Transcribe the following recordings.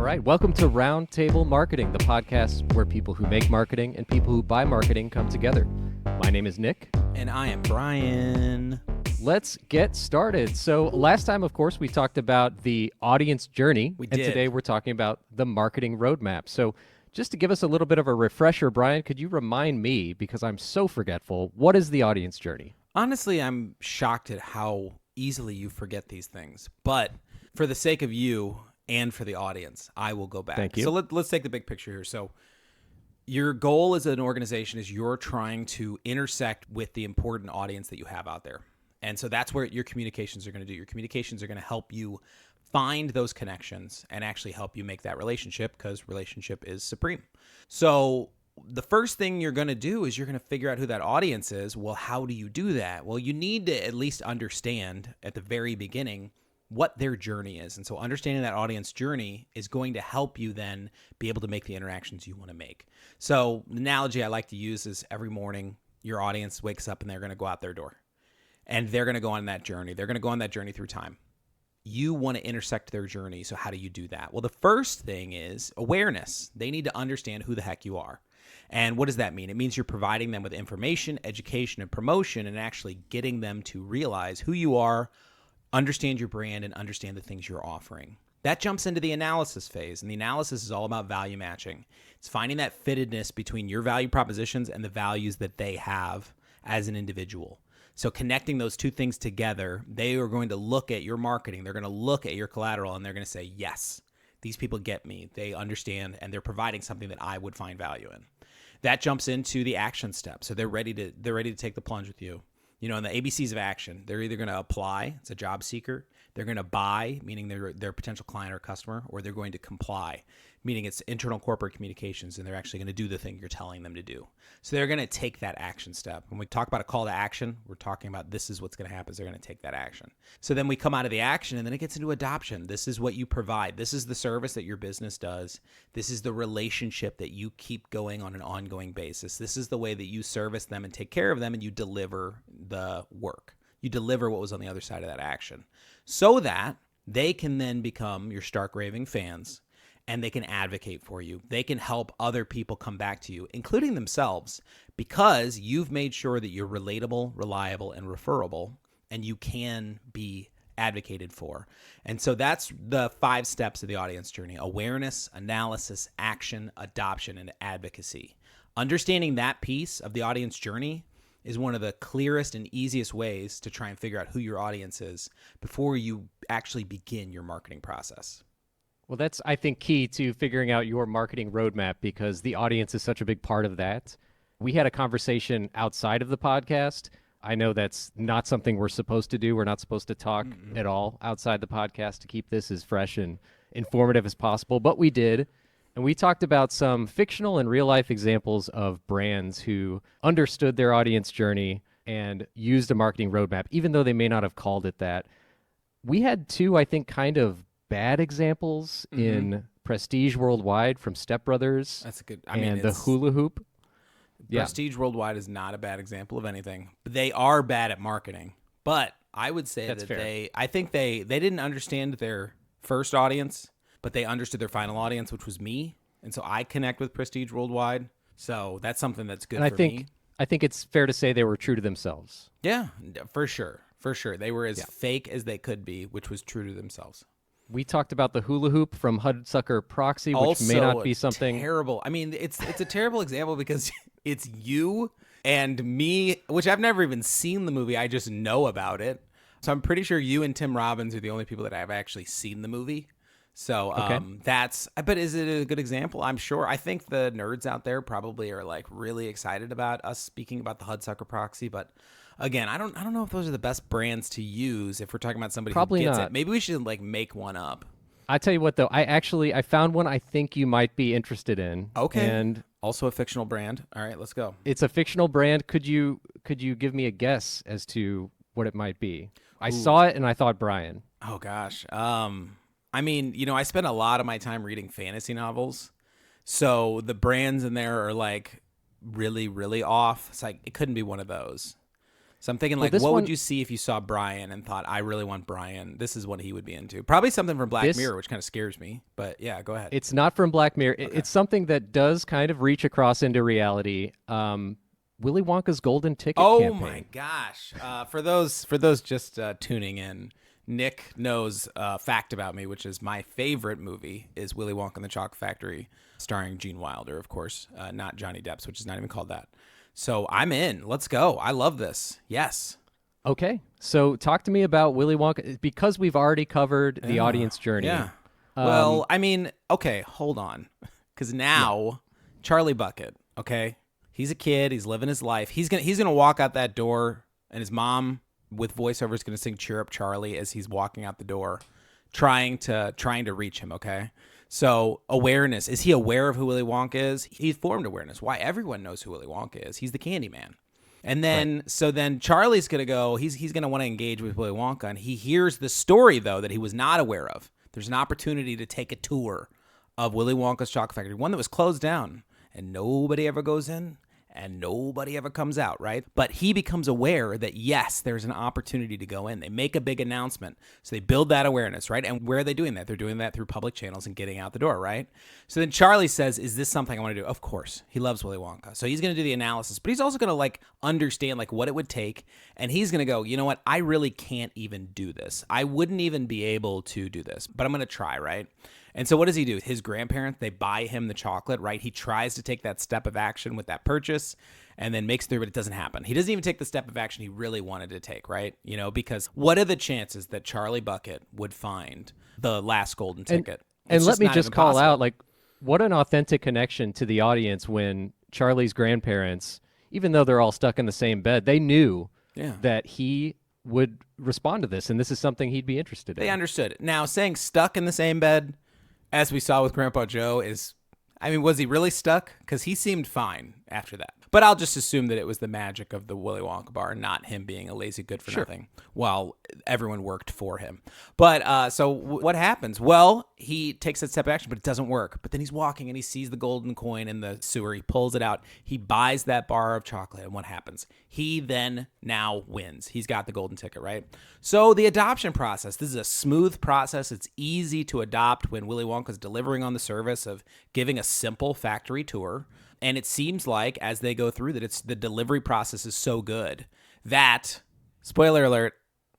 right, welcome to Roundtable Marketing, the podcast where people who make marketing and people who buy marketing come together. My name is Nick. And I am Brian. Let's get started. So last time, of course, we talked about the audience journey. We and did. Today we're talking about the marketing roadmap. So just to give us a little bit of a refresher, Brian, could you remind me, because I'm so forgetful, what is the audience journey? Honestly, I'm shocked at how easily you forget these things. But for the sake of you and for the audience, I will go back. Thank you. So let's take the big picture here. So your goal as an organization is you're trying to intersect with the important audience that you have out there. And so that's where your communications are going to do. Your communications are going to help you find those connections and actually help you make that relationship, because relationship is supreme. So the first thing you're going to do is you're going to figure out who that audience is. Well, how do you do that? Well, you need to at least understand at the very beginning what their journey is. And so understanding that audience journey is going to help you then be able to make the interactions you want to make. So the analogy I like to use is every morning your audience wakes up and they're going to go out their door. And they're going to go on that journey. They're going to go on that journey through time. You want to intersect their journey. So how do you do that? Well, the first thing is awareness. They need to understand who the heck you are. And what does that mean? It means you're providing them with information, education, and promotion, and actually getting them to realize who you are, understand your brand, and understand the things you're offering. That jumps into the analysis phase. And the analysis is all about value matching. It's finding that fittedness between your value propositions and the values that they have as an individual. So connecting those two things together, they are going to look at your marketing. They're going to look at your collateral and they're going to say, yes, these people get me. They understand and they're providing something that I would find value in. That jumps into the action step. So they're ready to take the plunge with you. You know, in the ABCs of action, they're either going to apply, it's a job seeker, they're going to buy, meaning they're a potential client or customer, or they're going to comply, meaning it's internal corporate communications, and they're actually going to do the thing you're telling them to do. So they're going to take that action step. When we talk about a call to action, we're talking about this is what's going to happen. They're going to take that action. So then we come out of the action, and then it gets into adoption. This is what you provide. This is the service that your business does. This is the relationship that you keep going on an ongoing basis. This is the way that you service them and take care of them, and you deliver the work. You deliver what was on the other side of that action so that they can then become your stark raving fans and they can advocate for you. They can help other people come back to you, including themselves, because you've made sure that you're relatable, reliable, and referable, and you can be advocated for. And so that's the 5 steps of the audience journey: awareness, analysis, action, adoption, and advocacy. Understanding that piece of the audience journey is one of the clearest and easiest ways to try and figure out who your audience is before you actually begin your marketing process. Well, that's, I think, key to figuring out your marketing roadmap, because the audience is such a big part of that. We had a conversation outside of the podcast. I know that's not something we're supposed to do. We're not supposed to talk at all outside the podcast to keep this as fresh and informative as possible, but we did. And we talked about some fictional and real-life examples of brands who understood their audience journey and used a marketing roadmap, even though they may not have called it that. We had 2, I think, kind of bad examples in Prestige Worldwide from Step Brothers. That's a good. And the hula hoop. Prestige Worldwide is not a bad example of anything. They are bad at marketing, but I would say That's fair. I think they didn't understand their first audience, but they understood their final audience, which was me. And so I connect with Prestige Worldwide. So that's something that's good And for me. I think it's fair to say they were true to themselves. Yeah, for sure. For sure. They were as fake as they could be, which was true to themselves. We talked about the hula hoop from Hudsucker Proxy, which Also, may not be something terrible. I mean, it's a terrible example because it's you and me, which I've never even seen the movie. I just know about it. So I'm pretty sure you and Tim Robbins are the only people that have actually seen the movie. So but is it a good example? I'm sure. I think the nerds out there probably are like really excited about us speaking about the Hudsucker Proxy, but again, I don't know if those are the best brands to use if we're talking about somebody Probably who gets not. it. Maybe we should like make one up. I tell you what, though, I found one I think you might be interested in. Okay. And also a fictional brand. All right, let's go. it's a fictional brand. Could you give me a guess as to what it might be? I saw it and I thought Brian. Oh gosh. I mean, you know, I spend a lot of my time reading fantasy novels. So the brands in there are like really, really off. It's like it couldn't be one of those. So I'm thinking, Well, like, this what one, would you see if you saw Brian and thought, I really want Brian? This is what he would be into. Probably something from Black this Mirror, which kind of scares me. But yeah, go ahead. it's not from Black Mirror. Okay. It's something that does kind of reach across into reality. Willy Wonka's Golden Ticket Oh campaign. my gosh! For those just tuning in, Nick knows a fact about me, which is my favorite movie is Willy Wonka and the Chocolate Factory, starring Gene Wilder, of course, not Johnny Depp's, which is not even called that. So I'm in. Let's go. I love this. Yes. Okay, so talk to me about Willy Wonka because we've already covered the audience journey. Yeah. Well, I mean, okay, hold on, because now Charlie Bucket, okay, he's a kid. He's living his life. He's gonna walk out that door, and his mom with voiceover is gonna sing "Cheer Up, Charlie" as he's walking out the door, trying to reach him. Okay. So awareness. Is he aware of who Willy Wonka is? He's formed awareness. Why? Everyone knows who Willy Wonka is. He's the candy man. And then, so then Charlie's going to go, he's going to want to engage with Willy Wonka. And he hears the story, though, that he was not aware of. There's an opportunity to take a tour of Willy Wonka's Chocolate Factory, one that was closed down. And nobody ever goes in. And nobody ever comes out, right? But he becomes aware that, yes, there's an opportunity to go in. They make a big announcement. So they build that awareness, right? And where are they doing that? They're doing that through public channels and getting out the door, right? So then Charlie says, is this something I want to do? Of course. He loves Willy Wonka. So he's going to do the analysis, but he's also going to like understand like what it would take. And he's going to go, you know what? I really can't even do this. I wouldn't even be able to do this, but I'm going to try, right? And so what does he do? His grandparents, they buy him the chocolate, right? He tries to take that step of action with that purchase and then makes through, but it doesn't happen. He doesn't even take the step of action he really wanted to take, right? You know, because what are the chances that Charlie Bucket would find the last golden ticket? And It's let me not just even call possible. out, like, what an authentic connection to the audience when Charlie's grandparents, even though they're all stuck in the same bed, they knew that he would respond to this, and this is something he'd be interested in. They understood it. Now, saying stuck in the same bed, as we saw with Grandpa Joe, is, I mean, was he really stuck? Because he seemed fine after that. But I'll just assume that it was the magic of the Willy Wonka bar, not him being a lazy good-for-nothing while everyone worked for him. But so what happens? Well, he takes that step of action, but it doesn't work. But then he's walking and he sees the golden coin in the sewer. He pulls it out. He buys that bar of chocolate. And what happens? He then now wins. He's got the golden ticket, right? So the adoption process, this is a smooth process. It's easy to adopt when Willy Wonka's delivering on the service of giving a simple factory tour. And it seems like as they go through that, it's the delivery process is so good that, spoiler alert,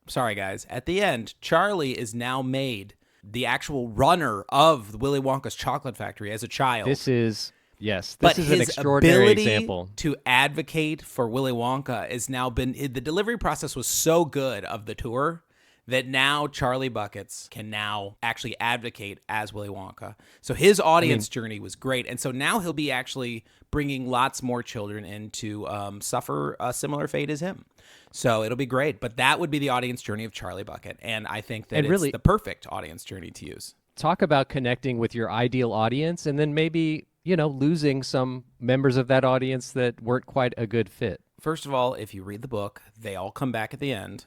sorry guys, at the end, Charlie is now made the actual runner of the Willy Wonka's Chocolate Factory as a child. This is But an his extraordinary ability example. to advocate for Willy Wonka has now been, the delivery process was so good of the tour that now Charlie Buckets can now actually advocate as Willy Wonka. So his audience journey was great. And so now he'll be actually bringing lots more children in to suffer a similar fate as him. So it'll be great. But that would be the audience journey of Charlie Bucket. And I think that it's the perfect audience journey to use. Talk about connecting with your ideal audience and then maybe, losing some members of that audience that weren't quite a good fit. First of all, if you read the book, they all come back at the end.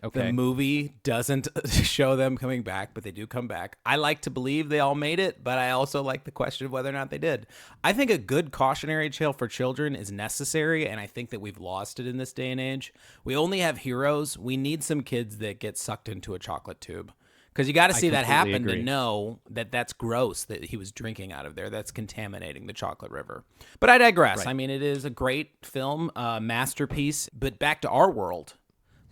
Okay. The movie doesn't show them coming back, but they do come back. I like to believe they all made it, but I also like the question of whether or not they did. I think a good cautionary tale for children is necessary, and I think that we've lost it in this day and age. We only have heroes. We need some kids that get sucked into a chocolate tube. Because you got to see that happen to know that that's gross that he was drinking out of there. That's contaminating the chocolate river. But I digress. Right. I mean, it is a great film, masterpiece. But back to our world.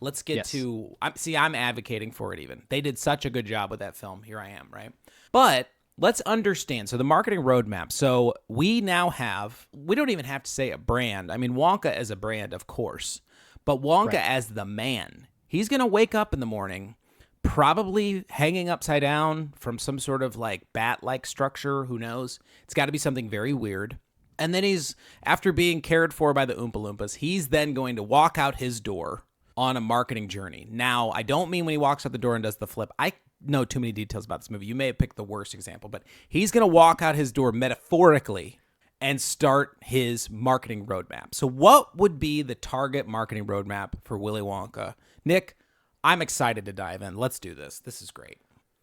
Let's get to, I'm advocating for it even. They did such a good job with that film. Here I am, right? But let's understand. So the marketing roadmap. So we now have, we don't even have to say a brand. I mean, Wonka as a brand, of course. But Wonka as the man. He's going to wake up in the morning, probably hanging upside down from some sort of like bat-like structure. Who knows? It's got to be something very weird. And then he's, after being cared for by the Oompa Loompas, he's then going to walk out his door on a marketing journey. Now, I don't mean when he walks out the door and does the flip. I know too many details about this movie. You may have picked the worst example, but he's going to walk out his door metaphorically and start his marketing roadmap. So what would be the target marketing roadmap for Willy Wonka? Nick, I'm excited to dive in. Let's do this. This is great.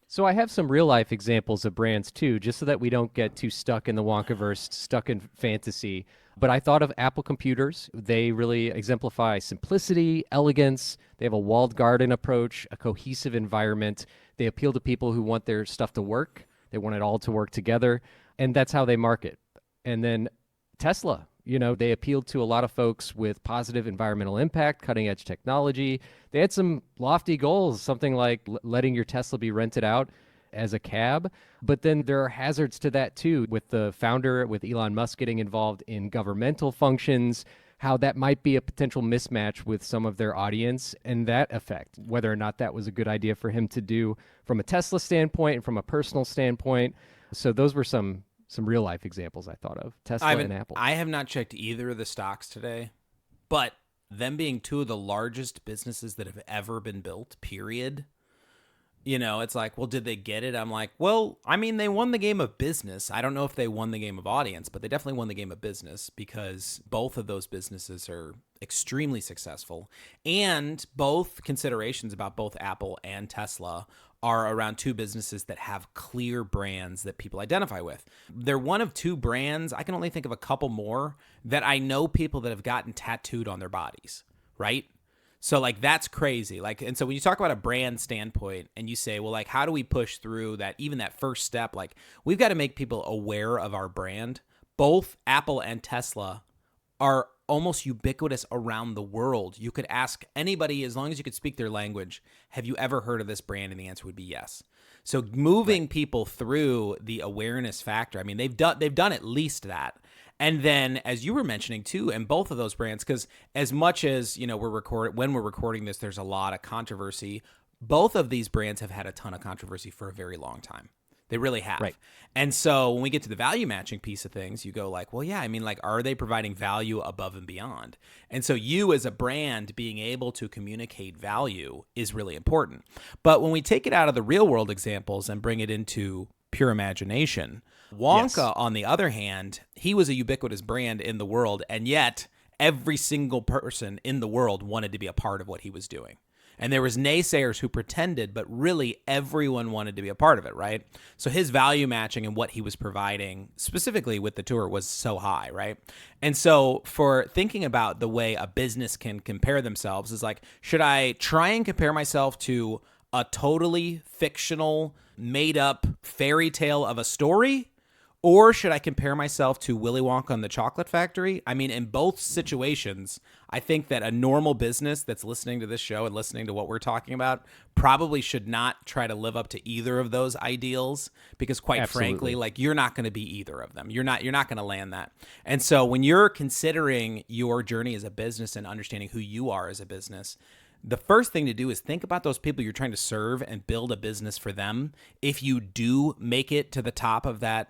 So I have some real life examples of brands too, just so that we don't get too stuck in the Wonkaverse, stuck in fantasy. But I thought of Apple computers. They really exemplify simplicity, elegance. They have a walled garden approach, a cohesive environment. They appeal to people who want their stuff to work. They want it all to work together. And that's how they market. And then Tesla, they appealed to a lot of folks with positive environmental impact, cutting edge technology. They had some lofty goals, something like letting your Tesla be rented out as a cab. But then there are hazards to that too, with the founder, with Elon Musk getting involved in governmental functions, how that might be a potential mismatch with some of their audience and that effect, whether or not that was a good idea for him to do from a Tesla standpoint and from a personal standpoint. So those were some real life examples I thought of, Tesla and Apple. I have not checked either of the stocks today, but them being two of the largest businesses that have ever been built, period. It's like, well, did they get it? I'm like, well, I mean, they won the game of business. I don't know if they won the game of audience, but they definitely won the game of business because both of those businesses are extremely successful. And both considerations about both Apple and Tesla are around two businesses that have clear brands that people identify with. They're one of two brands. I can only think of a couple more that I know people that have gotten tattooed on their bodies, right? So like that's crazy. And so when you talk about a brand standpoint and you say, well, like, how do we push through that, even that first step? Like, we've got to make people aware of our brand. Both Apple and Tesla are almost ubiquitous around the world. You could ask anybody, as long as you could speak their language, have you ever heard of this brand? And the answer would be yes. So moving people through the awareness factor, I mean, they've done at least that. And then, as you were mentioning too, and both of those brands, because as much as when we're recording this, there's a lot of controversy. Both of these brands have had a ton of controversy for a very long time. They really have. Right. And so when we get to the value matching piece of things, you go like, well, yeah, I mean, like, are they providing value above and beyond? And so you as a brand being able to communicate value is really important. But when we take it out of the real world examples and bring it into pure imagination, Wonka, on the other hand, he was a ubiquitous brand in the world, and yet every single person in the world wanted to be a part of what he was doing. And there was naysayers who pretended, but really everyone wanted to be a part of it, right? So his value matching and what he was providing, specifically with the tour, was so high, right? And so for thinking about the way a business can compare themselves is like, should I try and compare myself to a totally fictional, made-up fairy tale of a story? Or should I compare myself to Willy Wonka and the Chocolate Factory? I mean, in both situations, I think that a normal business that's listening to this show and listening to what we're talking about probably should not try to live up to either of those ideals because, quite frankly, like, you're not going to be either of them. You're not going to land that. And so when you're considering your journey as a business and understanding who you are as a business, the first thing to do is think about those people you're trying to serve and build a business for them. If you do make it to the top of that,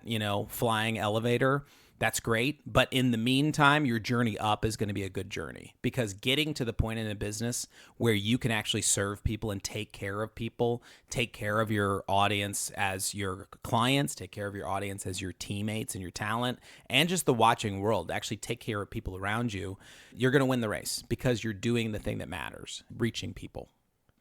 flying elevator, that's great. But in the meantime, your journey up is going to be a good journey because getting to the point in a business where you can actually serve people and take care of people, take care of your audience as your clients, take care of your audience as your teammates and your talent, and just the watching world, actually take care of people around you, you're going to win the race because you're doing the thing that matters, reaching people.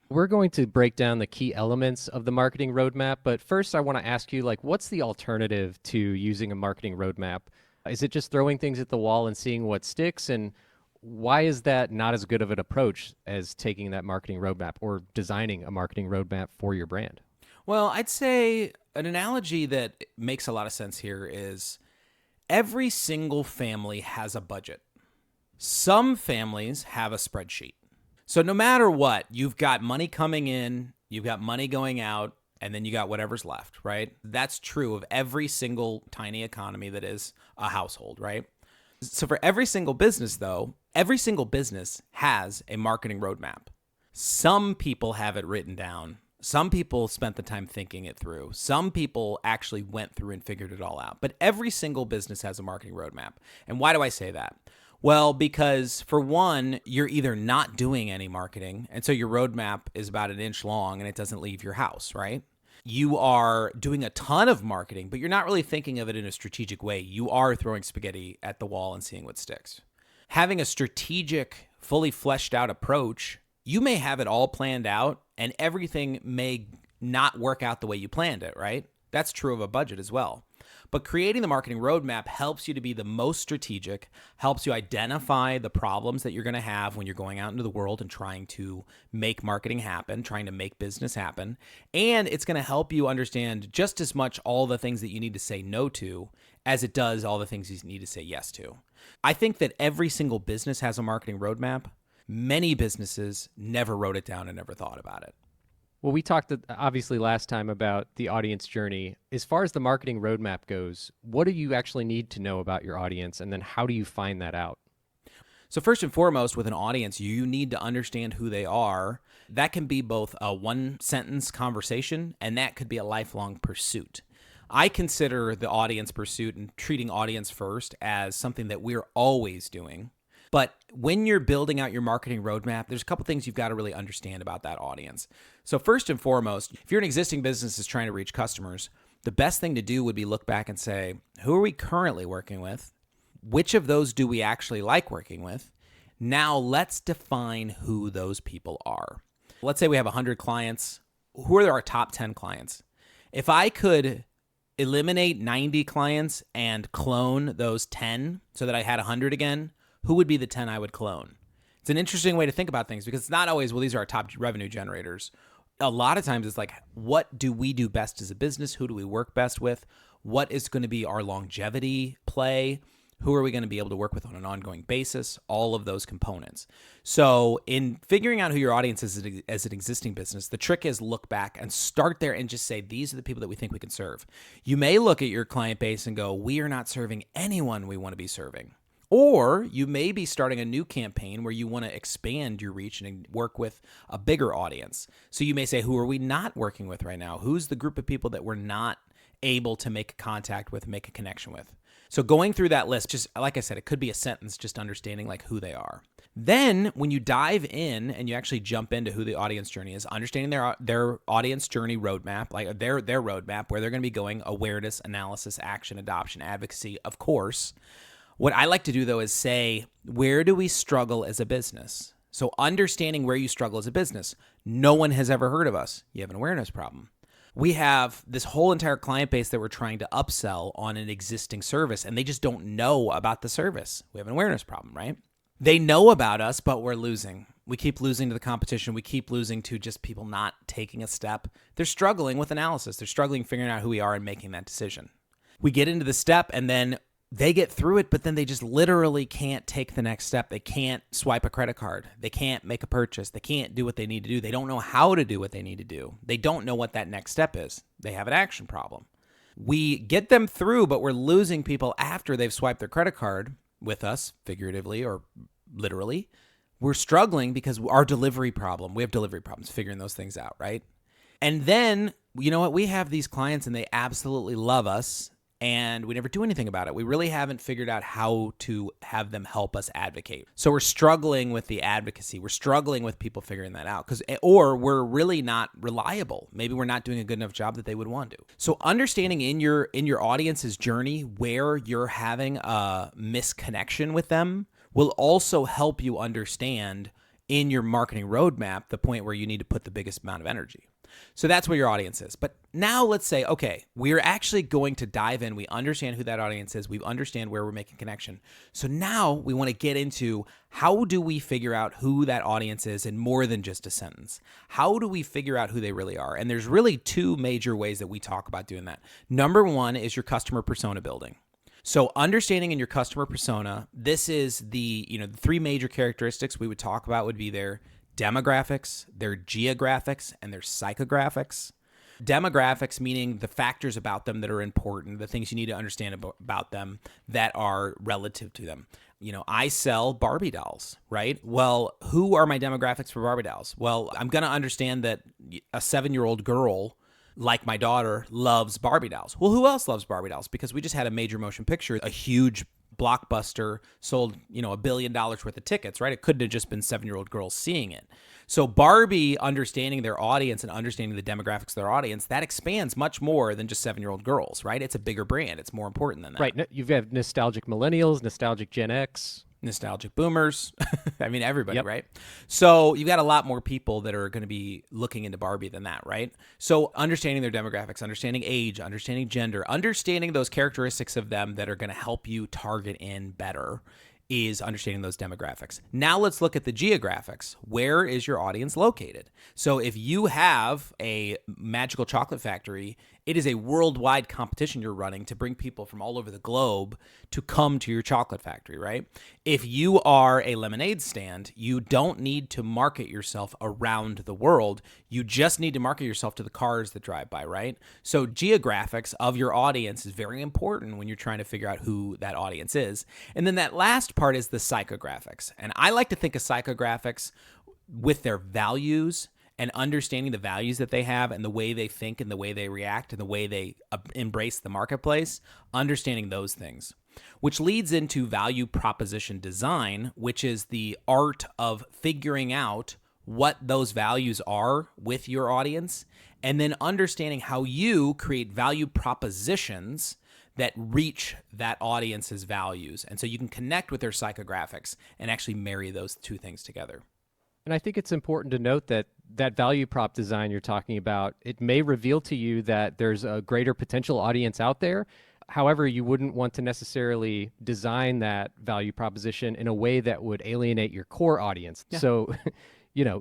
We're going to break down the key elements of the marketing roadmap, but first I want to ask you, like, what's the alternative to using a marketing roadmap? Is it just throwing things at the wall and seeing what sticks? And why is that not as good of an approach as taking that marketing roadmap or designing a marketing roadmap for your brand? Well, I'd say an analogy that makes a lot of sense here is every single family has a budget. Some families have a spreadsheet. So no matter what, you've got money coming in, you've got money going out, and then you got whatever's left, right? That's true of every single tiny economy that is a household, right? So for every single business, though, every single business has a marketing roadmap. Some people have it written down. Some people spent the time thinking it through. Some people actually went through and figured it all out. But every single business has a marketing roadmap. And why do I say that? Well, because for one, you're either not doing any marketing, and so your roadmap is about an inch long and it doesn't leave your house, right? You are doing a ton of marketing, but you're not really thinking of it in a strategic way. You are throwing spaghetti at the wall and seeing what sticks. Having a strategic, fully fleshed out approach, you may have it all planned out and everything may not work out the way you planned it, right? That's true of a budget as well. But creating the marketing roadmap helps you to be the most strategic, helps you identify the problems that you're going to have when you're going out into the world and trying to make marketing happen, trying to make business happen. And it's going to help you understand just as much all the things that you need to say no to as it does all the things you need to say yes to. I think that every single business has a marketing roadmap. Many businesses never wrote it down and never thought about it. Well, we talked obviously last time about the audience journey. As far as the marketing roadmap goes, what do you actually need to know about your audience, and then how do you find that out? So first and foremost, with an audience, you need to understand who they are. That can be both a one-sentence conversation, and that could be a lifelong pursuit. I consider the audience pursuit and treating audience first as something that we're always doing. But when you're building out your marketing roadmap, there's a couple things you've got to really understand about that audience. So first and foremost, if you're an existing business that's trying to reach customers, the best thing to do would be look back and say, who are we currently working with? Which of those do we actually like working with? Now let's define who those people are. Let's say we have 100 clients. Who are our top 10 clients? If I could eliminate 90 clients and clone those 10 so that I had 100 again, who would be the 10 I would clone? It's an interesting way to think about things because it's not always, well, these are our top revenue generators. A lot of times it's like, what do we do best as a business? Who do we work best with? What is going to be our longevity play? Who are we going to be able to work with on an ongoing basis? All of those components. So in figuring out who your audience is as an existing business, the trick is look back and start there and just say, these are the people that we think we can serve. You may look at your client base and go, we are not serving anyone we want to be serving. Or you may be starting a new campaign where you want to expand your reach and work with a bigger audience. So you may say, who are we not working with right now? Who's the group of people that we're not able to make contact with, make a connection with? So going through that list, just like I said, it could be a sentence, just understanding like who they are. Then when you dive in and you actually jump into who the audience journey is, understanding their audience journey roadmap, like their roadmap, where they're going to be going, awareness, analysis, action, adoption, advocacy, of course. What I like to do, though, is say, where do we struggle as a business? So understanding where you struggle as a business. No one has ever heard of us. You have an awareness problem. We have this whole entire client base that we're trying to upsell on an existing service, and they just don't know about the service. We have an awareness problem, right? They know about us, but we're losing. We keep losing to the competition. We keep losing to just people not taking a step. They're struggling with analysis. They're struggling figuring out who we are and making that decision. We get into the step, and then they get through it, but then they just literally can't take the next step. They can't swipe a credit card. They can't make a purchase. They can't do what they need to do. They don't know how to do what they need to do. They don't know what that next step is. They have an action problem. We get them through, but we're losing people after they've swiped their credit card with us, figuratively or literally. We're struggling because our delivery problem, we have delivery problems figuring those things out, right? And then, you know what? We have these clients and they absolutely love us, and we never do anything about it. We really haven't figured out how to have them help us advocate. So we're struggling with the advocacy. We're struggling with people figuring that out, or we're really not reliable. Maybe we're not doing a good enough job that they would want to. So understanding in your audience's journey where you're having a misconnection with them will also help you understand in your marketing roadmap the point where you need to put the biggest amount of energy. So that's where your audience is. But now let's say, okay, we're actually going to dive in. We understand who that audience is. We understand where we're making connection. So now we want to get into how do we figure out who that audience is in more than just a sentence? How do we figure out who they really are? And there's really two major ways that we talk about doing that. Number one is your customer persona building. So understanding in your customer persona, this is the three major characteristics we would talk about would be their demographics, their geographics, and their psychographics. Demographics meaning the factors about them that are important, the things you need to understand about them that are relative to them. I sell Barbie dolls, right? Well, who are my demographics for Barbie dolls? Well, I'm going to understand that a 7-year-old girl like my daughter loves Barbie dolls. Well, who else loves Barbie dolls? Because we just had a major motion picture, a huge blockbuster, sold, $1 billion worth of tickets, right? It couldn't have just been 7-year-old girls seeing it. So Barbie, understanding their audience and understanding the demographics of their audience, that expands much more than just 7-year-old girls, right? It's a bigger brand. It's more important than that. Right. You've got nostalgic millennials, nostalgic Gen X. nostalgic boomers. I mean, everybody, Yep. right? So you've got a lot more people that are going to be looking into Barbie than that, right? So understanding their demographics, understanding age, understanding gender, understanding those characteristics of them that are going to help you target in better is understanding those demographics. Now let's look at the geographics. Where is your audience located? So if you have a magical chocolate factory, it is a worldwide competition you're running to bring people from all over the globe to come to your chocolate factory, right? If you are a lemonade stand, you don't need to market yourself around the world. You just need to market yourself to the cars that drive by, right? So geographics of your audience is very important when you're trying to figure out who that audience is. And then that last part is the psychographics. And I like to think of psychographics with their values and understanding the values that they have and the way they think and the way they react and the way they embrace the marketplace, understanding those things, which leads into value proposition design, which is the art of figuring out what those values are with your audience and then understanding how you create value propositions that reach that audience's values. And so you can connect with their psychographics and actually marry those two things together. And I think it's important to note that that value prop design you're talking about, it may reveal to you that there's a greater potential audience out there. However, you wouldn't want to necessarily design that value proposition in a way that would alienate your core audience. Yeah. So,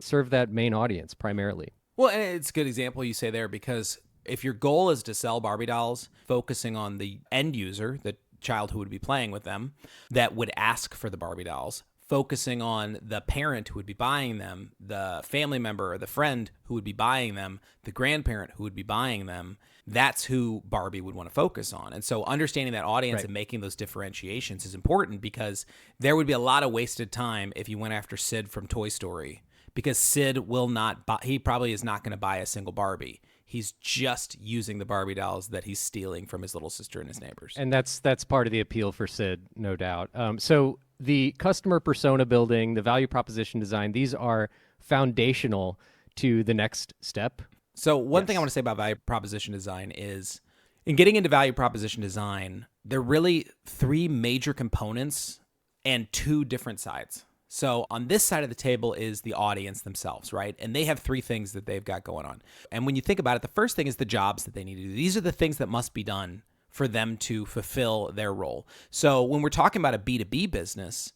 serve that main audience primarily. Well, and it's a good example you say there, because if your goal is to sell Barbie dolls, focusing on the end user, the child who would be playing with them, that would ask for the Barbie dolls, focusing on the parent who would be buying them, the family member or the friend who would be buying them, the grandparent who would be buying them, that's who Barbie would want to focus on. And so understanding that audience and making those differentiations is important, because there would be a lot of wasted time if you went after Sid from Toy Story, because Sid will not buy, he probably is not going to buy a single Barbie. He's just using the Barbie dolls that he's stealing from his little sister and his neighbors. And that's part of the appeal for Sid, no doubt. So the customer persona building, the value proposition design, these are foundational to the next step. So one thing I want to say about value proposition design is, in getting into value proposition design, there are really three major components and two different sides. So on this side of the table is the audience themselves, right? And they have three things that they've got going on. And when you think about it, the first thing is the jobs that they need to do. These are the things that must be done for them to fulfill their role. So when we're talking about a B2B business,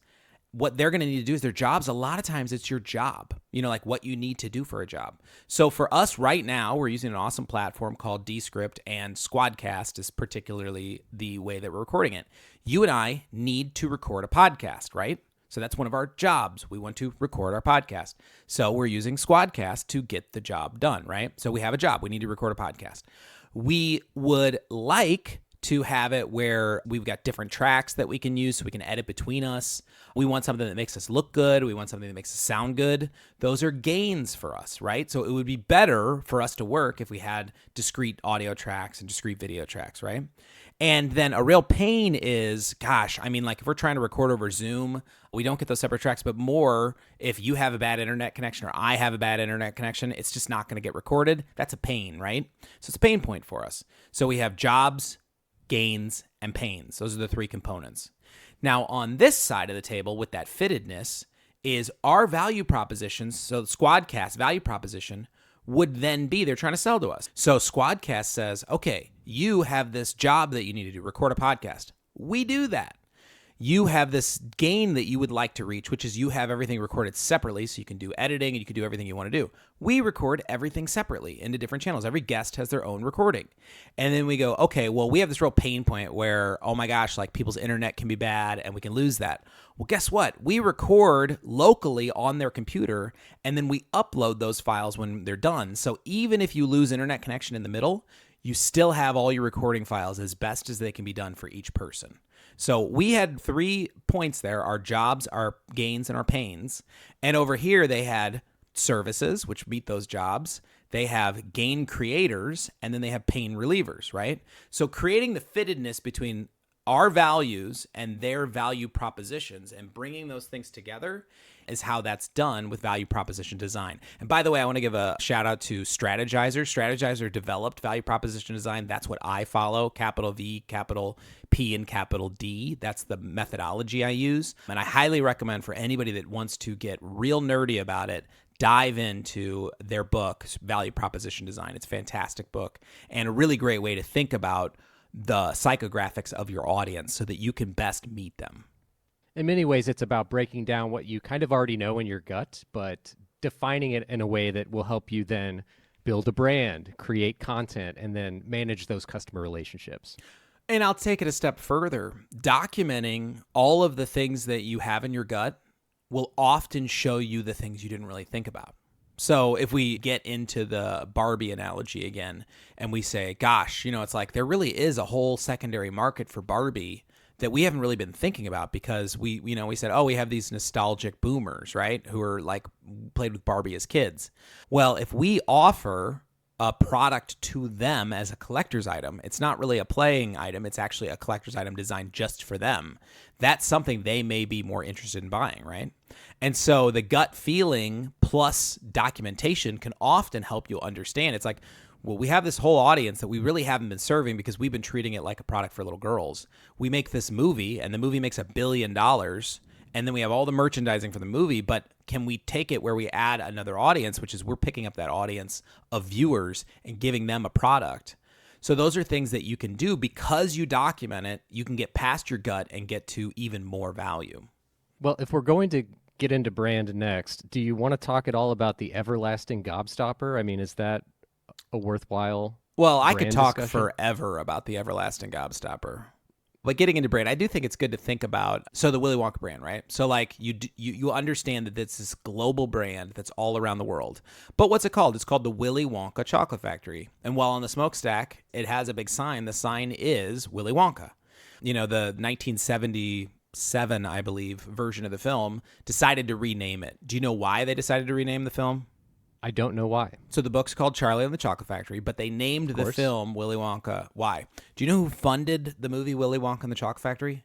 what they're going to need to do is their jobs. A lot of times it's your job, like what you need to do for a job. So for us right now, we're using an awesome platform called Descript, and Squadcast is particularly the way that we're recording it. You and I need to record a podcast, right? So that's one of our jobs. We want to record our podcast. So we're using Squadcast to get the job done, right? So we have a job. We need to record a podcast. We would like to have it where we've got different tracks that we can use so we can edit between us. We want something that makes us look good. We want something that makes us sound good. Those are gains for us, right? So it would be better for us to work if we had discrete audio tracks and discrete video tracks, right? And then a real pain is, if we're trying to record over Zoom, we don't get those separate tracks, but more if you have a bad internet connection or I have a bad internet connection, it's just not going to get recorded. That's a pain, right? So it's a pain point for us. So we have jobs, gains, and pains. Those are the three components. Now, on this side of the table with that fittedness is our value propositions. So Squadcast value proposition would then be they're trying to sell to us. So Squadcast says, okay, you have this job that you need to do, record a podcast. We do that. You have this gain that you would like to reach, which is you have everything recorded separately, so you can do editing and you can do everything you want to do. We record everything separately into different channels. Every guest has their own recording. And then we go, okay, well, we have this real pain point where, oh my gosh, people's internet can be bad and we can lose that. Well, guess what? We record locally on their computer and then we upload those files when they're done. So even if you lose internet connection in the middle, you still have all your recording files as best as they can be done for each person. So we had 3 points there, our jobs, our gains, and our pains. And over here, they had services, which meet those jobs. They have gain creators, and then they have pain relievers, right? So creating the fittedness between our values and their value propositions and bringing those things together is how that's done with value proposition design. And by the way, I want to give a shout out to Strategizer. Strategizer developed value proposition design. That's what I follow, capital V, capital P, and capital D. That's the methodology I use. And I highly recommend for anybody that wants to get real nerdy about it, dive into their book, Value Proposition Design. It's a fantastic book and a really great way to think about the psychographics of your audience so that you can best meet them. In many ways, it's about breaking down what you kind of already know in your gut, but defining it in a way that will help you then build a brand, create content, and then manage those customer relationships. And I'll take it a step further. Documenting all of the things that you have in your gut will often show you the things you didn't really think about. So if we get into the Barbie analogy again and we say, gosh, it's like there really is a whole secondary market for Barbie that we haven't really been thinking about because we said, oh, we have these nostalgic boomers, right? Who are like played with Barbie as kids. Well, if we offer a product to them as a collector's item, it's not really a playing item. It's actually a collector's item designed just for them. That's something they may be more interested in buying, right? And so the gut feeling plus documentation can often help you understand. It's like, well, we have this whole audience that we really haven't been serving because we've been treating it like a product for little girls. We make this movie and the movie makes $1 billion and then we have all the merchandising for the movie, but can we take it where we add another audience, which is we're picking up that audience of viewers and giving them a product? So those are things that you can do because you document it. You can get past your gut and get to even more value. Well, if we're going to get into brand next, do you want to talk at all about the everlasting gobstopper? I mean, is that a worthwhile I could talk discussion? forever about the everlasting gobstopper. But getting into brand, I do think it's good to think about, so the Willy Wonka brand, right? So like you understand that it's this global brand that's all around the world. But what's it called? It's called the Willy Wonka Chocolate Factory. And while on the smokestack, it has a big sign. The sign is Willy Wonka. The 1977, I believe, version of the film decided to rename it. Do you know why they decided to rename the film? I don't know why. So the book's called Charlie and the Chocolate Factory, but they named the film Willy Wonka. Why? Do you know who funded the movie Willy Wonka and the Chocolate Factory?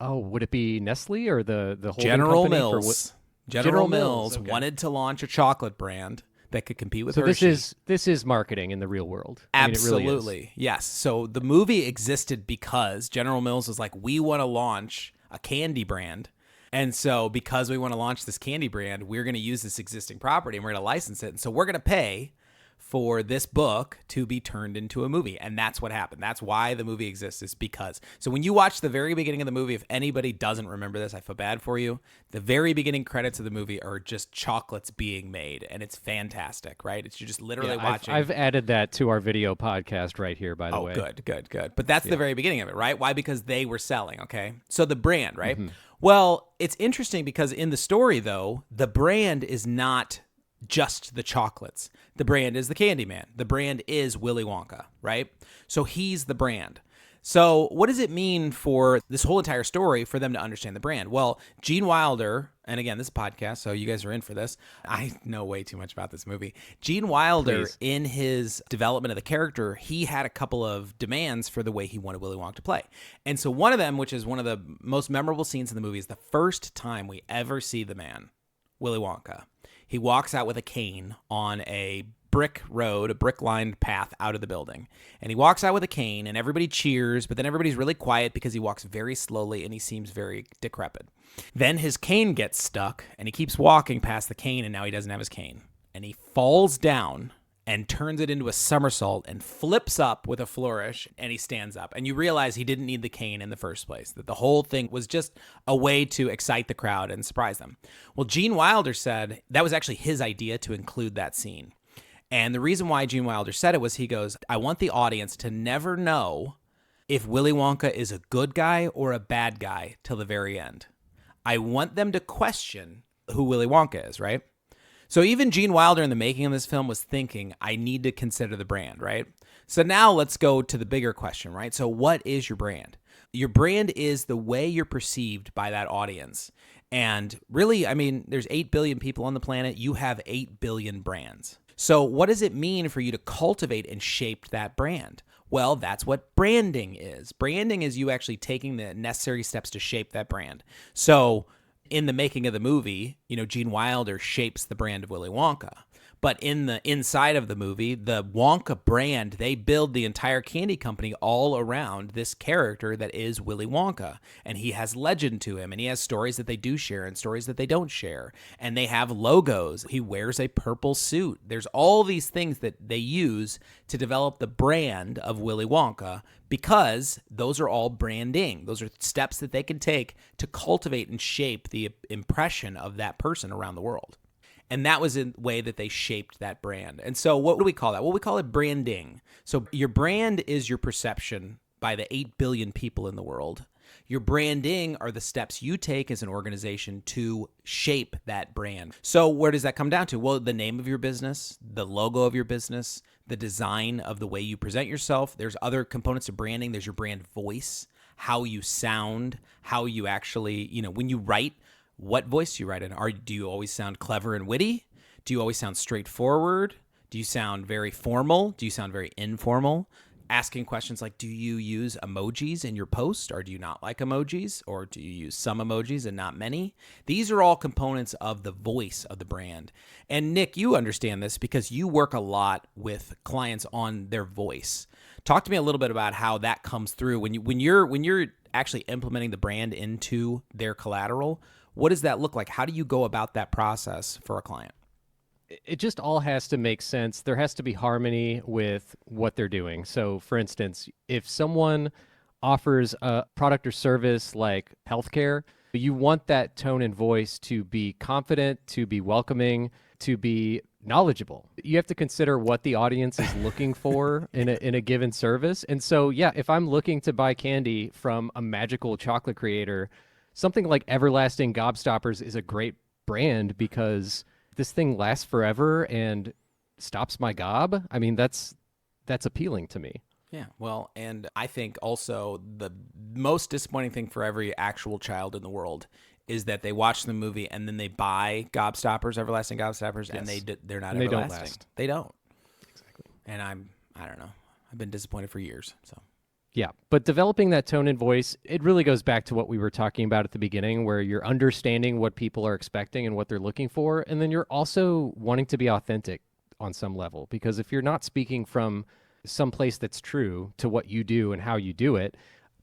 Oh, would it be Nestle or the holding General company Mills. General Mills wanted to launch a chocolate brand that could compete with Hershey. This is marketing in the real world. Absolutely. I mean, it really is. Yes. So the movie existed because General Mills was like, we want to launch a candy brand. And so because we want to launch this candy brand, we're going to use this existing property and we're going to license it. And so we're going to pay for this book to be turned into a movie. And that's what happened. That's why the movie exists, is because. So when you watch the very beginning of the movie, if anybody doesn't remember this, I feel bad for you. The very beginning credits of the movie are just chocolates being made. And it's fantastic, right? You're just literally watching. I've added that to our video podcast right here, by the way. Oh, good. But that's the very beginning of it, right? Why? Because they were selling, okay? So the brand, right? Mm-hmm. Well, it's interesting because in the story, though, the brand is not just the chocolates. The brand is the Candyman. The brand is Willy Wonka, right? So he's the brand. So what does it mean for this whole entire story for them to understand the brand? Well, Gene Wilder, and again, this is a podcast, so you guys are in for this. I know way too much about this movie. Gene Wilder, in his development of the character, he had a couple of demands for the way he wanted Willy Wonka to play. And so one of them, which is one of the most memorable scenes in the movie, is the first time we ever see the man, Willy Wonka. He walks out with a cane on a brick road, a brick-lined path out of the building. And he walks out with a cane, and everybody cheers, but then everybody's really quiet because he walks very slowly, and he seems very decrepit. Then his cane gets stuck, and he keeps walking past the cane, and now he doesn't have his cane. And he falls down and turns it into a somersault and flips up with a flourish, and he stands up. And you realize he didn't need the cane in the first place, that the whole thing was just a way to excite the crowd and surprise them. Well, Gene Wilder said that was actually his idea to include that scene. And the reason why Gene Wilder said it was, he goes, I want the audience to never know if Willy Wonka is a good guy or a bad guy till the very end. I want them to question who Willy Wonka is, right? So even Gene Wilder in the making of this film was thinking, I need to consider the brand, right? So now let's go to the bigger question, right? So what is your brand? Your brand is the way you're perceived by that audience. And really, I mean, there's 8 billion people on the planet. You have 8 billion brands. So what does it mean for you to cultivate and shape that brand? Well, that's what branding is. Branding is you actually taking the necessary steps to shape that brand. So in the making of the movie, Gene Wilder shapes the brand of Willy Wonka. But in the inside of the movie, the Wonka brand, they build the entire candy company all around this character that is Willy Wonka. And he has legend to him, and he has stories that they do share and stories that they don't share. And they have logos. He wears a purple suit. There's all these things that they use to develop the brand of Willy Wonka, because those are all branding. Those are steps that they can take to cultivate and shape the impression of that person around the world. And that was a way that they shaped that brand. And so what do we call that? Well, we call it branding. So your brand is your perception by the 8 billion people in the world. Your branding are the steps you take as an organization to shape that brand. So where does that come down to? Well, the name of your business, the logo of your business, the design of the way you present yourself. There's other components of branding. There's your brand voice, how you sound, how you actually, when you write, what voice do you write in? Do you always sound clever and witty? Do you always sound straightforward? Do you sound very formal? Do you sound very informal? Asking questions like, do you use emojis in your post, or do you not like emojis? Or do you use some emojis and not many? These are all components of the voice of the brand. And Nick, you understand this because you work a lot with clients on their voice. Talk to me a little bit about how that comes through when you're actually implementing the brand into their collateral. What does that look like? How do you go about that process for a client? It just all has to make sense. There has to be harmony with what they're doing. So, for instance, if someone offers a product or service like healthcare, you want that tone and voice to be confident, to be welcoming, to be knowledgeable. You have to consider what the audience is looking for in a given service. And so, yeah, if I'm looking to buy candy from a magical chocolate creator, something like Everlasting Gobstoppers is a great brand because this thing lasts forever and stops my gob. I mean, that's appealing to me. Yeah, well, and I think also the most disappointing thing for every actual child in the world is that they watch the movie and then they buy Gobstoppers, Everlasting Gobstoppers, yes, and they're not and everlasting. They don't last. They don't. Exactly. And I don't know. I've been disappointed for years, so. Yeah, but developing that tone and voice, it really goes back to what we were talking about at the beginning, where you're understanding what people are expecting and what they're looking for, and then you're also wanting to be authentic on some level, because if you're not speaking from some place that's true to what you do and how you do it,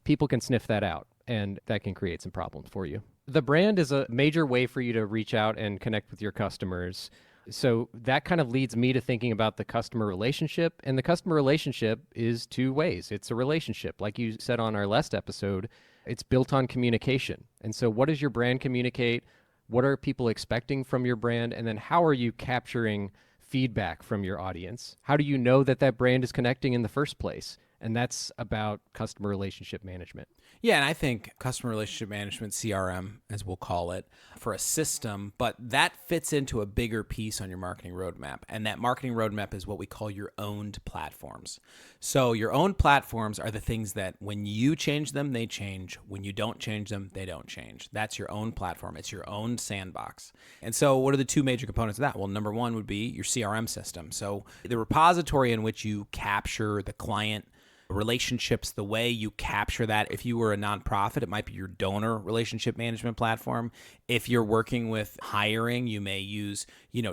people can sniff that out, and that can create some problems for you. The brand is a major way for you to reach out and connect with your customers. So that kind of leads me to thinking about the customer relationship. And the customer relationship is two ways. It's a relationship. Like you said on our last episode, it's built on communication. And so what does your brand communicate? What are people expecting from your brand? And then how are you capturing feedback from your audience? How do you know that that brand is connecting in the first place? And that's about customer relationship management. Yeah, and I think customer relationship management, CRM, as we'll call it, for a system, but that fits into a bigger piece on your marketing roadmap. And that marketing roadmap is what we call your owned platforms. So your owned platforms are the things that when you change them, they change. When you don't change them, they don't change. That's your own platform. It's your own sandbox. And so what are the two major components of that? Well, number one would be your CRM system. So the repository in which you capture the client relationships, the way you capture that. If you were a nonprofit, it might be your donor relationship management platform. If you're working with hiring, you may use,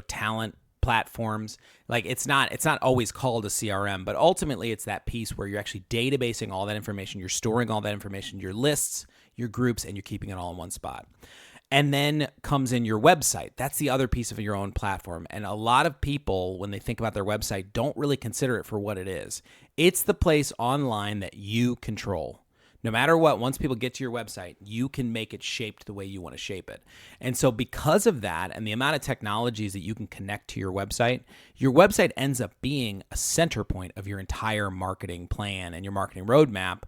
talent platforms. Like it's not always called a CRM, but ultimately it's that piece where you're actually databasing all that information, you're storing all that information, your lists, your groups, and you're keeping it all in one spot. And then comes in your website. That's the other piece of your own platform. And a lot of people, when they think about their website, don't really consider it for what it is. It's the place online that you control. No matter what, once people get to your website, you can make it shaped the way you want to shape it. And so because of that and the amount of technologies that you can connect to your website ends up being a center point of your entire marketing plan and your marketing roadmap.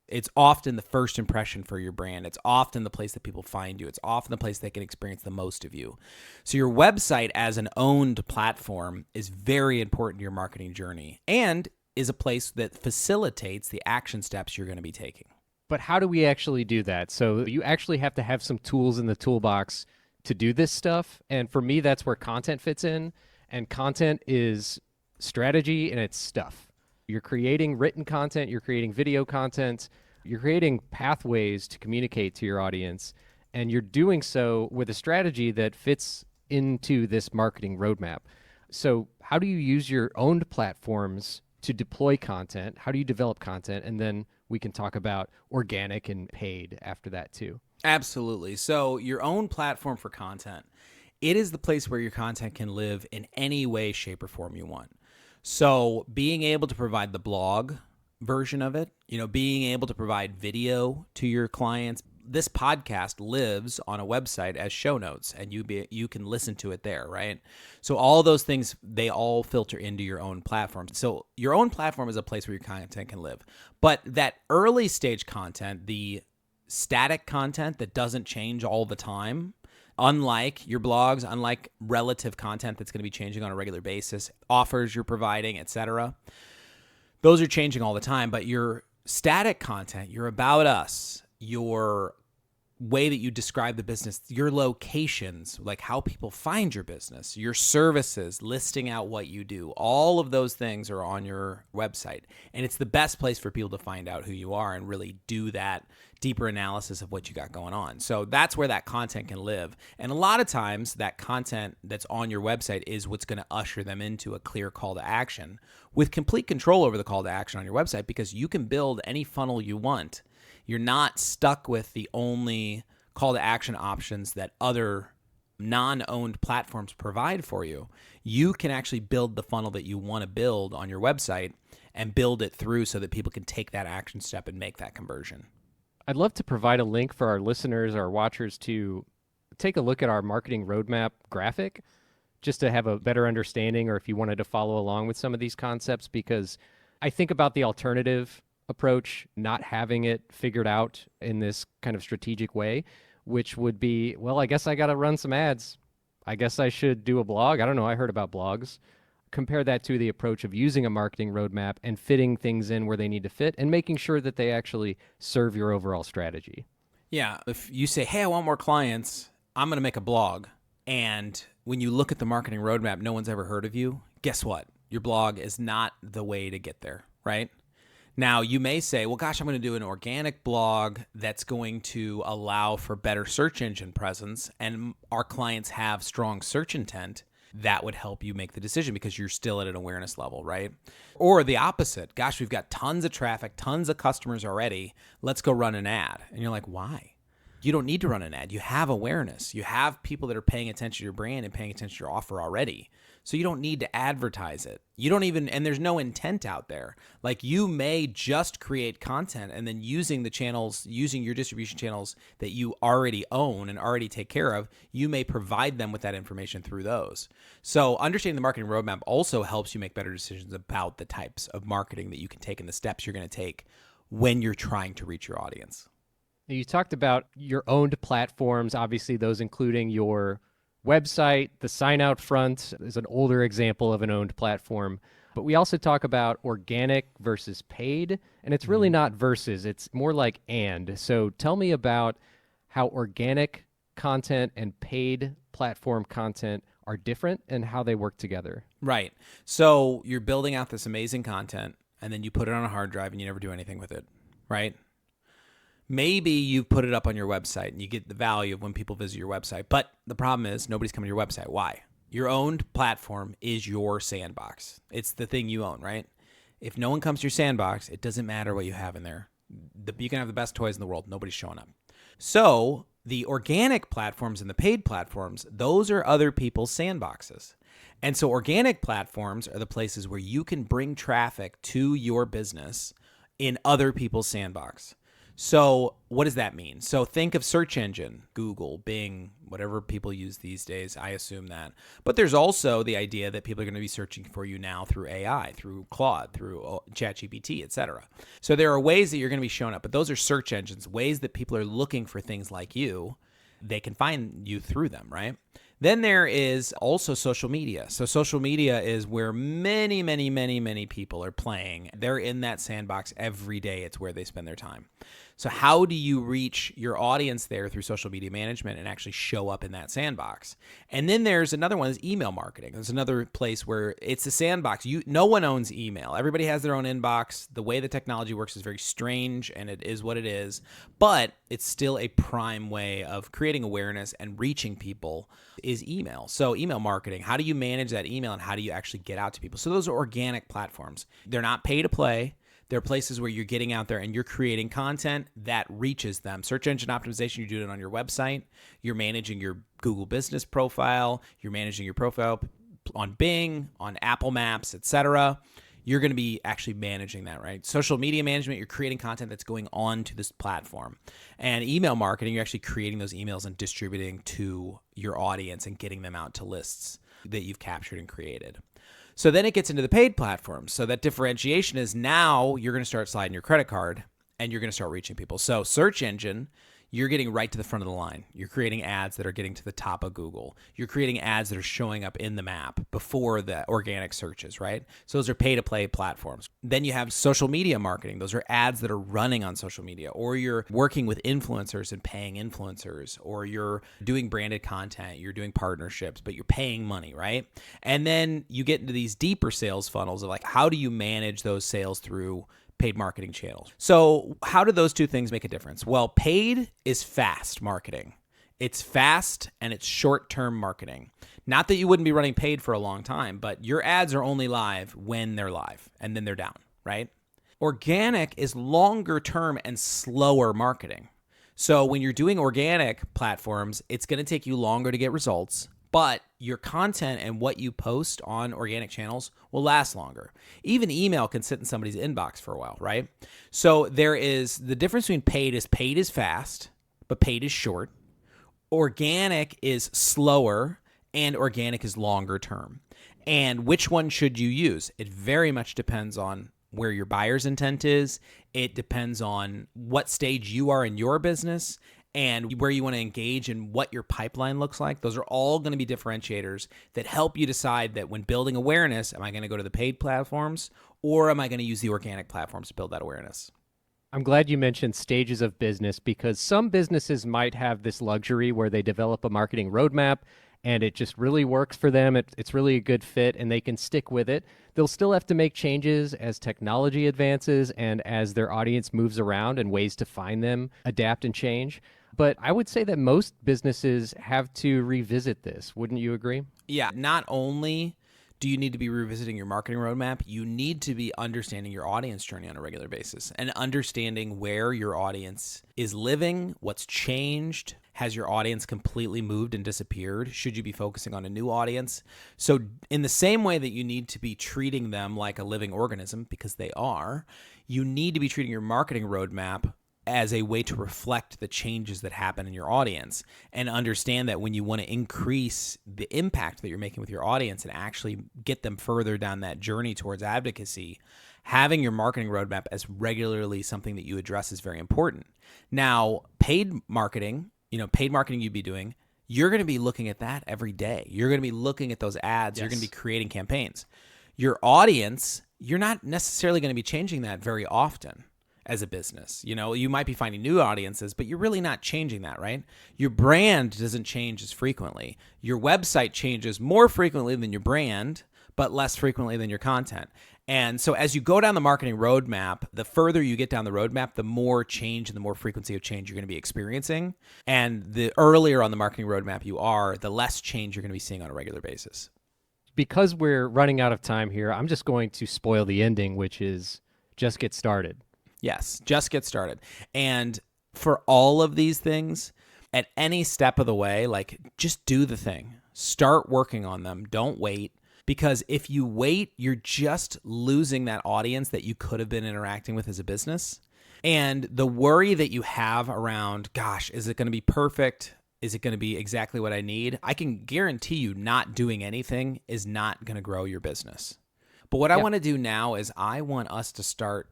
It's often the first impression for your brand. It's often the place that people find you. It's often the place they can experience the most of you. So your website as an owned platform is very important to your marketing journey and is a place that facilitates the action steps you're going to be taking. But how do we actually do that? So you actually have to have some tools in the toolbox to do this stuff. And for me, that's where content fits in. And content is strategy and it's stuff. You're creating written content, you're creating video content, you're creating pathways to communicate to your audience, and you're doing so with a strategy that fits into this marketing roadmap. So, how do you use your owned platforms to deploy content? How do you develop content? And then we can talk about organic and paid after that too. Absolutely. So, your own platform for content, it is the place where your content can live in any way, shape, or form you want. So, being able to provide the blog version of it, being able to provide video to your clients. This podcast lives on a website as show notes, and you can listen to it there, right? So all those things, they all filter into your own platform. So your own platform is a place where your content can live. But that early stage content, the static content that doesn't change all the time, unlike your blogs, unlike relative content that's going to be changing on a regular basis, offers you're providing, etc., those are changing all the time. But your static content, your about us, your way that you describe the business, your locations, like how people find your business, your services, listing out what you do, all of those things are on your website. And it's the best place for people to find out who you are and really do that deeper analysis of what you got going on. So that's where that content can live. And a lot of times that content that's on your website is what's going to usher them into a clear call to action with complete control over the call to action on your website, because you can build any funnel you want. You're not stuck with the only call to action options that other non-owned platforms provide for you. You can actually build the funnel that you want to build on your website and build it through so that people can take that action step and make that conversion. I'd love to provide a link for our listeners, our watchers, to take a look at our marketing roadmap graphic just to have a better understanding, or if you wanted to follow along with some of these concepts, because I think about the alternative approach, not having it figured out in this kind of strategic way, which would be, well, I guess I got to run some ads. I guess I should do a blog. I don't know. I heard about blogs. Compare that to the approach of using a marketing roadmap and fitting things in where they need to fit and making sure that they actually serve your overall strategy. Yeah. If you say, hey, I want more clients, I'm going to make a blog. And when you look at the marketing roadmap, no one's ever heard of you. Guess what? Your blog is not the way to get there, right? Now, you may say, well, gosh, I'm going to do an organic blog that's going to allow for better search engine presence, and our clients have strong search intent. That would help you make the decision because you're still at an awareness level, right? Or the opposite. Gosh, we've got tons of traffic, tons of customers already. Let's go run an ad. And you're like, why? You don't need to run an ad. You have awareness. You have people that are paying attention to your brand and paying attention to your offer already. So you don't need to advertise it. You don't even, and there's no intent out there. Like, you may just create content and then using the channels, using your distribution channels that you already own and already take care of, you may provide them with that information through those. So understanding the marketing roadmap also helps you make better decisions about the types of marketing that you can take and the steps you're going to take when you're trying to reach your audience. You talked about your owned platforms, obviously those including your website. The sign out front is an older example of an owned platform. But we also talk about organic versus paid, and it's really not versus, it's more like and. So tell me about how organic content and paid platform content are different and how they work together. Right. So you're building out this amazing content, and then you put it on a hard drive and you never do anything with it, right? Maybe you put it up on your website and you get the value of when people visit your website. But the problem is nobody's coming to your website. Why? Your owned platform is your sandbox. It's the thing you own, right? If no one comes to your sandbox, it doesn't matter what you have in there. You can have the best toys in the world. Nobody's showing up. So the organic platforms and the paid platforms, those are other people's sandboxes. And so organic platforms are the places where you can bring traffic to your business in other people's sandbox. So what does that mean? So think of search engine, Google, Bing, whatever people use these days. I assume that. But there's also the idea that people are going to be searching for you now through AI, through Claude, through ChatGPT, etc. So there are ways that you're going to be showing up, but those are search engines, ways that people are looking for things like you. They can find you through them, right? Then there is also social media. So social media is where many, many, many, many people are playing. They're in that sandbox every day. It's where they spend their time. So how do you reach your audience there through social media management and actually show up in that sandbox? And then there's another one, is email marketing. There's another place where it's a sandbox. No one owns email. Everybody has their own inbox. The way the technology works is very strange, and it is what it is. But it's still a prime way of creating awareness and reaching people is email. So email marketing, how do you manage that email and how do you actually get out to people? So those are organic platforms. They're not pay to play. They're places where you're getting out there and you're creating content that reaches them. Search engine optimization, you're doing it on your website. You're managing your Google business profile. You're managing your profile on Bing, on Apple Maps, etc. You're going to be actually managing that, right? Social media management, you're creating content that's going on to this platform. And email marketing, you're actually creating those emails and distributing to your audience and getting them out to lists that you've captured and created. So then it gets into the paid platforms. So that differentiation is now you're going to start sliding your credit card and you're going to start reaching people. So search engine, you're getting right to the front of the line. You're creating ads that are getting to the top of Google. You're creating ads that are showing up in the map before the organic searches, right? So those are pay-to-play platforms. Then you have social media marketing. Those are ads that are running on social media, or you're working with influencers and paying influencers, or you're doing branded content, you're doing partnerships, but you're paying money, right? And then you get into these deeper sales funnels of like, how do you manage those sales through paid marketing channels? So how do those two things make a difference? Well, paid is fast marketing. It's fast and it's short-term marketing. Not that you wouldn't be running paid for a long time, but your ads are only live when they're live and then they're down, right? Organic is longer term and slower marketing. So when you're doing organic platforms, it's going to take you longer to get results, but your content and what you post on organic channels will last longer. Even email can sit in somebody's inbox for a while, right? So there is the difference between paid is fast, but paid is short. Organic is slower, and organic is longer term. And which one should you use? It very much depends on where your buyer's intent is. It depends on what stage you are in your business and where you want to engage and what your pipeline looks like. Those are all going to be differentiators that help you decide that when building awareness, am I going to go to the paid platforms or am I going to use the organic platforms to build that awareness? I'm glad you mentioned stages of business because some businesses might have this luxury where they develop a marketing roadmap and it just really works for them. It's really a good fit and they can stick with it. They'll still have to make changes as technology advances and as their audience moves around and ways to find them adapt and change. But I would say that most businesses have to revisit this. Wouldn't you agree? Yeah, not only do you need to be revisiting your marketing roadmap, you need to be understanding your audience journey on a regular basis and understanding where your audience is living, what's changed. Has your audience completely moved and disappeared? Should you be focusing on a new audience? So in the same way that you need to be treating them like a living organism, because they are, you need to be treating your marketing roadmap as a way to reflect the changes that happen in your audience and understand that when you want to increase the impact that you're making with your audience and actually get them further down that journey towards advocacy, having your marketing roadmap as regularly something that you address is very important. Now, paid marketing you'd be doing, you're going to be looking at that every day. You're going to be looking at those ads. Yes. You're going to be creating campaigns. Your audience, you're not necessarily going to be changing that very often. As a business, you might be finding new audiences, but you're really not changing that, right? Your brand doesn't change as frequently. Your website changes more frequently than your brand, but less frequently than your content. And so as you go down the marketing roadmap, the further you get down the roadmap, the more change and the more frequency of change you're going to be experiencing. And the earlier on the marketing roadmap you are, the less change you're going to be seeing on a regular basis. Because we're running out of time here, I'm just going to spoil the ending, which is just get started. Yes, just get started. And for all of these things, at any step of the way, just do the thing. Start working on them. Don't wait. Because if you wait, you're just losing that audience that you could have been interacting with as a business. And the worry that you have around, gosh, is it going to be perfect? Is it going to be exactly what I need? I can guarantee you not doing anything is not going to grow your business. But what I want to do now is I want us to start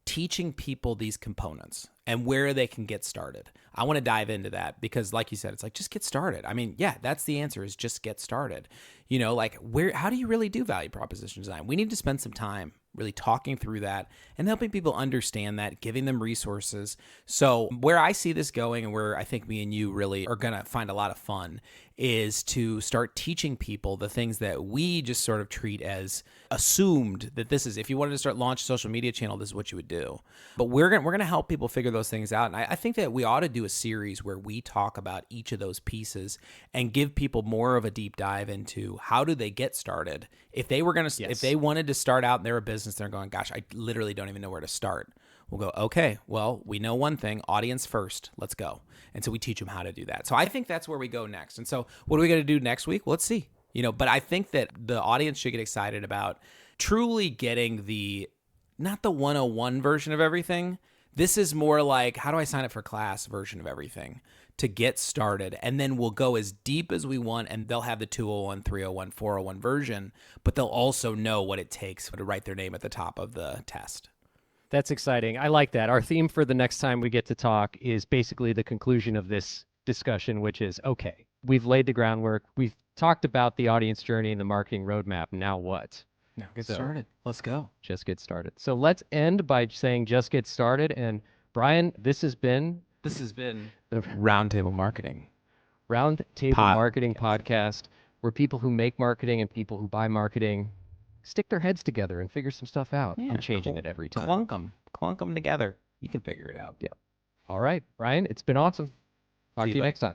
teaching people these components and where they can get started. I want to dive into that because like you said, it's like, just get started. I mean, yeah, that's the answer, is just get started. Like how do you really do value proposition design? We need to spend some time really talking through that and helping people understand that, giving them resources. So where I see this going and where I think me and you really are going to find a lot of fun is to start teaching people the things that we just sort of treat as assumed that this is, if you wanted to start launch a social media channel, this is what you would do. But we're going to help people figure those things out. And I think that we ought to do a series where we talk about each of those pieces and give people more of a deep dive into how do they get started. If they were going to, if they wanted to start out in their business, they're going, gosh, I literally don't even know where to start. We'll go, okay, well, we know one thing, audience first, let's go. And so we teach them how to do that. So I think that's where we go next. And so what are we going to do next week? Well, let's see. But I think that the audience should get excited about truly getting not the 101 version of everything. This is more like, how do I sign up for class version of everything to get started? And then we'll go as deep as we want, and they'll have the 201, 301, 401 version, but they'll also know what it takes to write their name at the top of the test. That's exciting. I like that. Our theme for the next time we get to talk is basically the conclusion of this discussion, which is, okay, we've laid the groundwork. We've talked about the audience journey and the marketing roadmap. Now what? Now get started. Let's go. Just get started. So let's end by saying just get started. And Brian, this has been the Roundtable Marketing Marketing Podcast, where people who make marketing and people who buy marketing stick their heads together and figure some stuff out. Yeah, I'm changing it every time. Clunk them together. You can figure it out. Yeah. All right, Brian, it's been awesome. Talk to you next time.